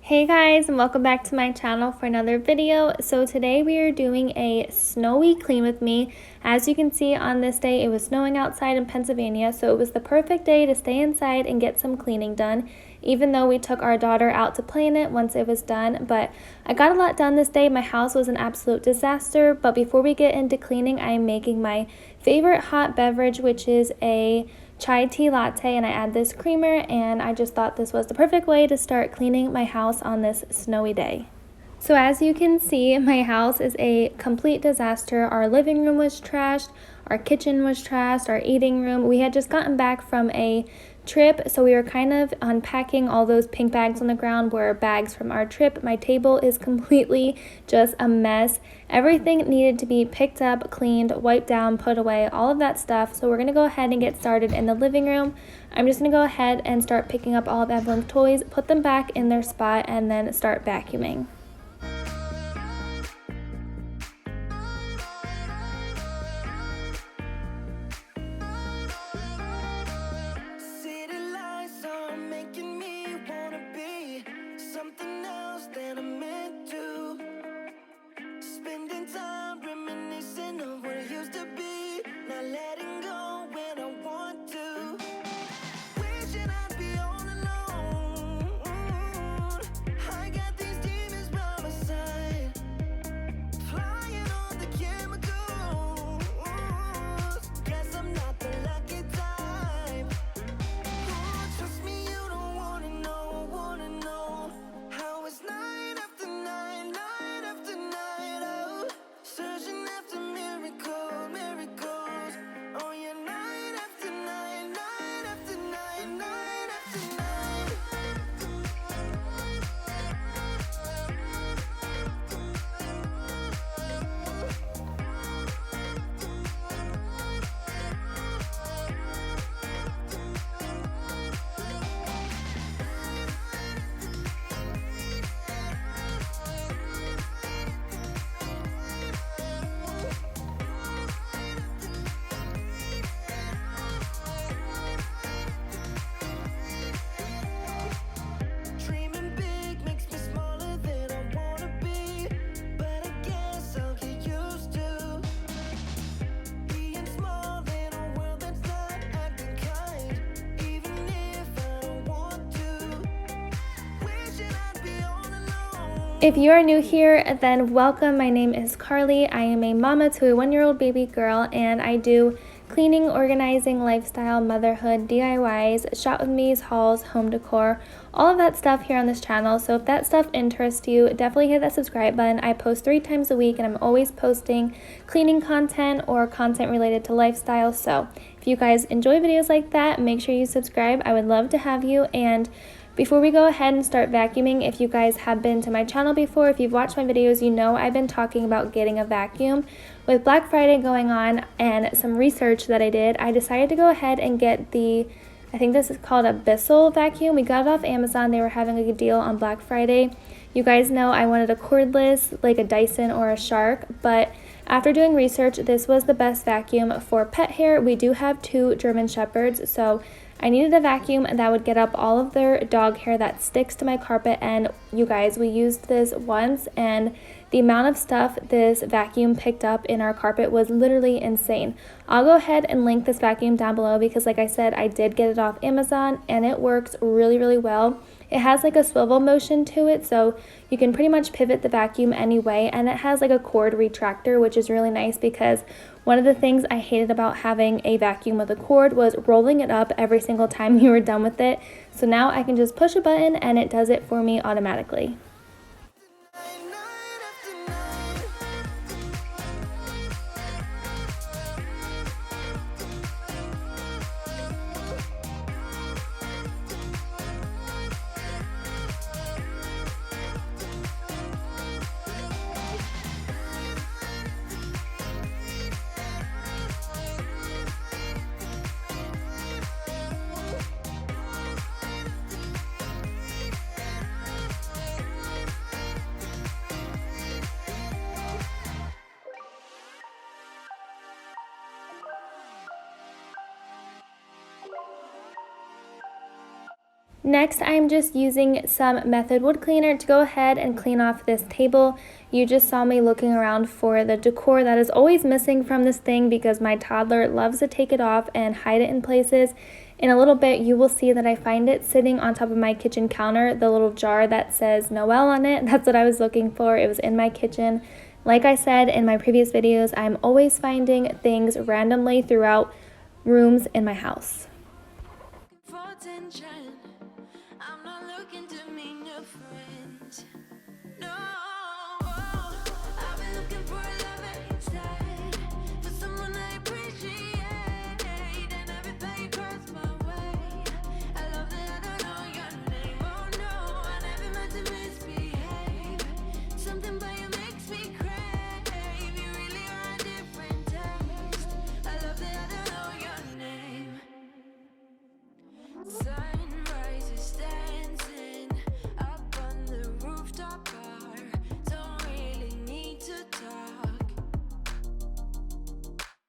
Hey guys, and welcome back to my channel for another video. So today we are doing a snowy clean with me. As you can see, on this day it was snowing outside in Pennsylvania, so it was the perfect day to stay inside and get some cleaning done, even though we took our daughter out to play in it once it was done. But I got a lot done this day. My house was an absolute disaster, but before we get into cleaning, I am making my favorite hot beverage, which is a chai tea latte, and I add this creamer, and I just thought this was the perfect way to start cleaning my house on this snowy day. So as you can see, my house is a complete disaster. Our living room was trashed, our kitchen was trashed, our eating room. We had just gotten back from a trip, so we were kind of unpacking. All those pink bags on the ground were bags from our trip. My table is completely just a mess. Everything needed to be picked up, cleaned, wiped down, put away, all of that stuff. So we're gonna go ahead and get started in the living room. I'm just gonna go ahead and start picking up all of Evelyn's toys, put them back in their spot, and then start vacuuming. If you are new here, then welcome. My name is Carlie. I am a mama to a 1-year-old baby girl, and I do cleaning, organizing, lifestyle, motherhood, DIYs, shop with me's, hauls, home decor, all of that stuff here on this channel. So if that stuff interests you, definitely hit that subscribe button. I post 3 times a week, and I'm always posting cleaning content or content related to lifestyle. So if you guys enjoy videos like that, make sure you subscribe. I would love to have you. And before we go ahead and start vacuuming, if you guys have been to my channel before, if you've watched my videos, you know I've been talking about getting a vacuum. With Black Friday going on and some research that I did, I decided to go ahead and get the, I think this is called a Bissell vacuum. We got it off Amazon. They were having a good deal on Black Friday. You guys know I wanted a cordless, like a Dyson or a Shark, but after doing research, this was the best vacuum for pet hair. We do have 2 German Shepherds, so I needed a vacuum that would get up all of their dog hair that sticks to my carpet. And you guys, we used this once, and the amount of stuff this vacuum picked up in our carpet was literally insane. I'll go ahead and link this vacuum down below because, like I said, I did get it off Amazon, and it works really, really well. It has like a swivel motion to it, so you can pretty much pivot the vacuum anyway, and it has like a cord retractor, which is really nice because one of the things I hated about having a vacuum with a cord was rolling it up every single time you were done with it. So now I can just push a button and it does it for me automatically. Next, I'm just using some Method wood cleaner to go ahead and clean off this table. You just saw me looking around for the decor that is always missing from this thing because my toddler loves to take it off and hide it in places. In a little bit, you will see that I find it sitting on top of my kitchen counter, the little jar that says Noel on it. That's what I was looking for. It was in my kitchen. Like I said in my previous videos, I'm always finding things randomly throughout rooms in my house. I'm not looking to meet new friends. No, I've been looking for a lover instead, for someone I appreciate, and everything crossed my way. I love that I don't know your name. Oh no, I never meant to misbehave. Something about you makes me crave. You really are a different taste. I love that I don't know your name. Sunrise is dancing up on the rooftop bar. Don't really need to talk.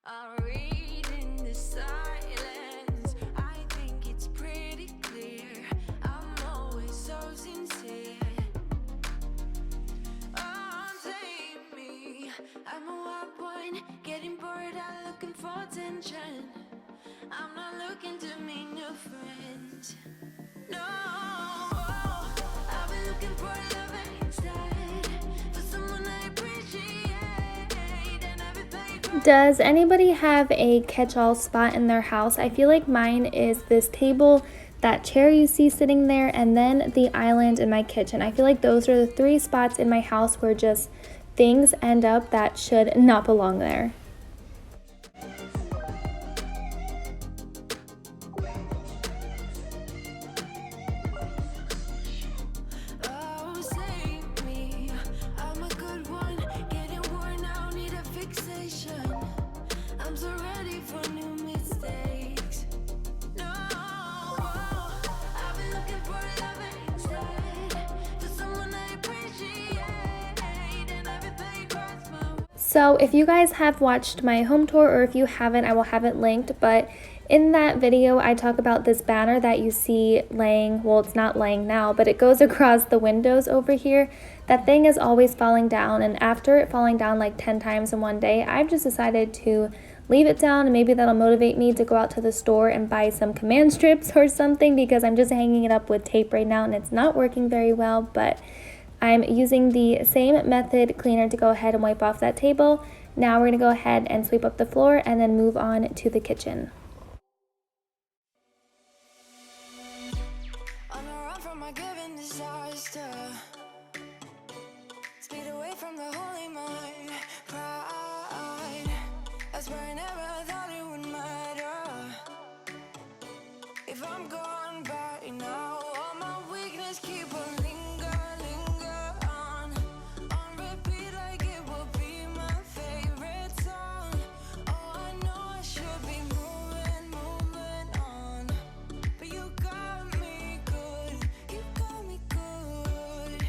I'll read in the silence. I think it's pretty clear. I'm always so sincere. Oh, take me. I'm a wild one, getting bored out looking for attention. I'm not looking to meet new friends. No, I've been looking for a lover instead, for someone I appreciate, and everything. Does anybody have a catch-all spot in their house? I feel like mine is this table, that chair you see sitting there, and then the island in my kitchen. I feel like those are the three spots in my house where just things end up that should not belong there. I'm so ready for new mistakes. No, I've been looking for a lover instead, for someone I appreciate, and everything crossed my way. So if you guys have watched my home tour, or if you haven't, I will have it linked, but in that video I talk about this banner that you see laying, well, it's not laying now, but it goes across the windows over here. That thing is always falling down, and after it falling down like 10 times in one day, I've just decided to leave it down, and maybe that'll motivate me to go out to the store and buy some command strips or something, because I'm just hanging it up with tape right now and it's not working very well. But I'm using the same Method cleaner to go ahead and wipe off that table. Now we're going to go ahead and sweep up the floor and then move on to the kitchen. On a run from my given disaster, speed away from the holy mind, pride. I swear I never thought it would matter if I'm gone by now. All my weakness keep on linger on repeat like it will be my favorite song. Oh, I know I should be moving on, but you got me good, you got me good.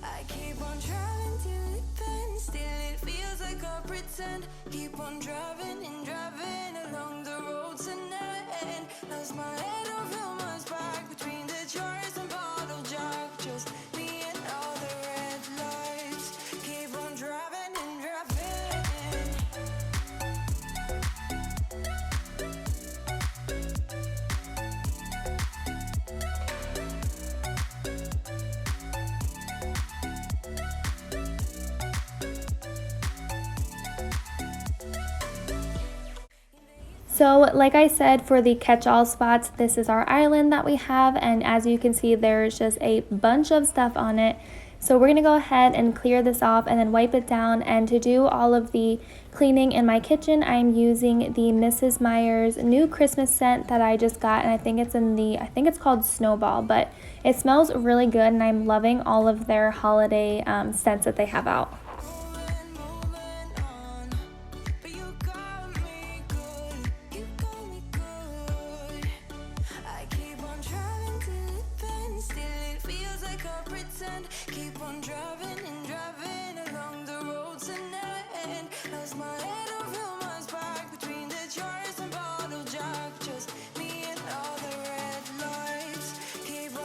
I keep on driving till it bends, still it feels like I pretend. Keep on driving and driving along the road to end. Lost my head over my back between the jars and bottle jack. Just me and all the red lights. Keep on driving and driving. So like I said, for the catch-all spots, this is our island that we have, and as you can see, there's just a bunch of stuff on it. So we're going to go ahead and clear this off and then wipe it down. And to do all of the cleaning in my kitchen, I'm using the Mrs. Meyer's new Christmas scent that I just got, and I think it's called Snowball, but it smells really good, and I'm loving all of their holiday scents that they have out. Moving on, but you got me good, you got me good. I keep on driving till it bends, still it feels like I pretend. Keep on driving and driving along the road to end. Lost my head over my back between the jars and bottle jack. Just me and all the red lights. Keep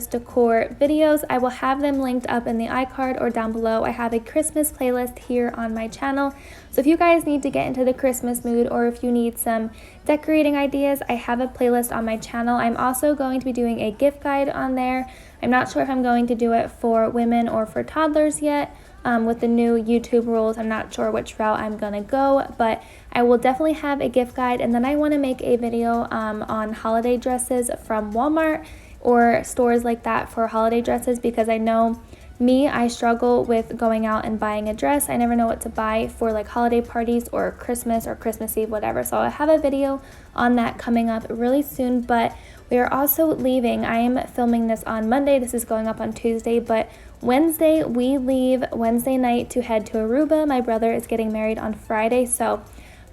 decor videos. I will have them linked up in the iCard or down below. I have a Christmas playlist here on my channel. So if you guys need to get into the Christmas mood or if you need some decorating ideas, I have a playlist on my channel. I'm also going to be doing a gift guide on there. I'm not sure if I'm going to do it for women or for toddlers yet. With the new YouTube rules, I'm not sure which route I'm gonna go, but I will definitely have a gift guide. And then I want to make a video on holiday dresses from Walmart or stores like that for holiday dresses, because I know I struggle with going out and buying a dress. I never know what to buy for like holiday parties or Christmas Eve, whatever. So I have a video on that coming up really soon, but we are also leaving. I am filming this on Monday. This is going up on Tuesday, but Wednesday we leave Wednesday night to head to Aruba. My brother is getting married on Friday, so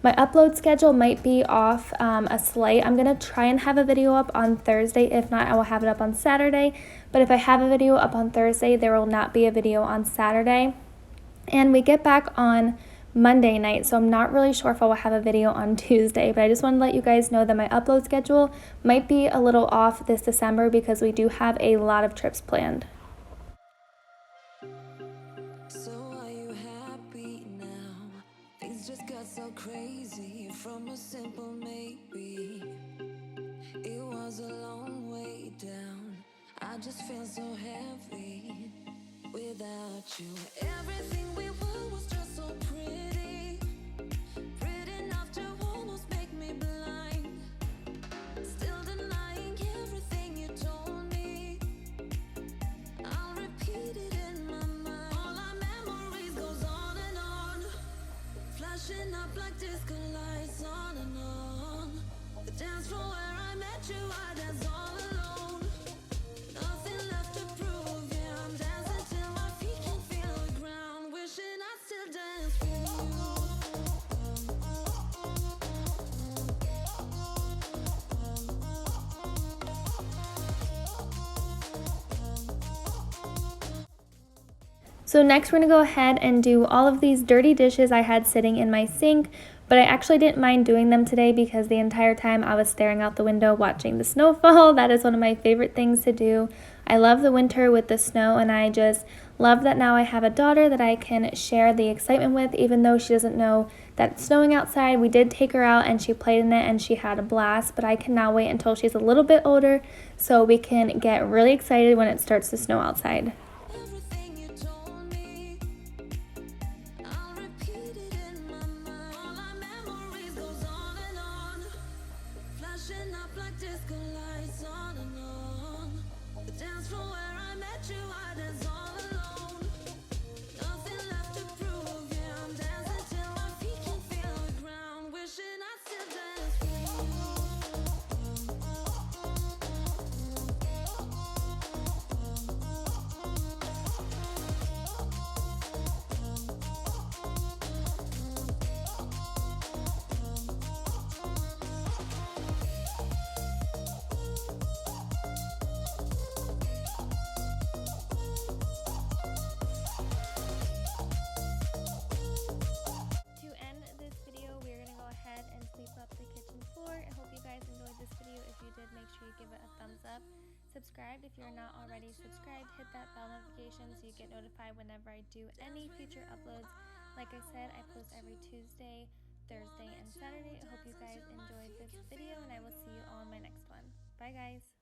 my upload schedule might be off a slight. I'm going to try and have a video up on Thursday. If not, I will have it up on Saturday. But if I have a video up on Thursday, there will not be a video on Saturday. And we get back on Monday night, so I'm not really sure if I will have a video on Tuesday. But I just want to let you guys know that my upload schedule might be a little off this December because we do have a lot of trips planned. Just got so crazy from a simple maybe. It was a long way down. I just feel so heavy without you. Everything we were was just so pretty, pretty enough to almost make me blind. Still denying everything you told me. I'll repeat it in my mind. All our memories goes on and on, flashing up like disco lights on and on. The dance floor where I met you, I danced all alone. Nothing left to prove, yeah, I'm dancing till my feet can feel the ground. Wishing I still dance with you. So next we're going to go ahead and do all of these dirty dishes I had sitting in my sink, but I actually didn't mind doing them today because the entire time I was staring out the window watching the snowfall. That is one of my favorite things to do. I love the winter with the snow, and I just love that now I have a daughter that I can share the excitement with, even though she doesn't know that it's snowing outside. We did take her out and she played in it and she had a blast, but I can now wait until she's a little bit older so we can get really excited when it starts to snow outside. Give it a thumbs up. Subscribe if you're not already subscribed. Hit that bell notification so you get notified whenever I do any future uploads. Like I said, I post every Tuesday, Thursday, and Saturday. I hope you guys enjoyed this video, and I will see you all in my next one. Bye guys.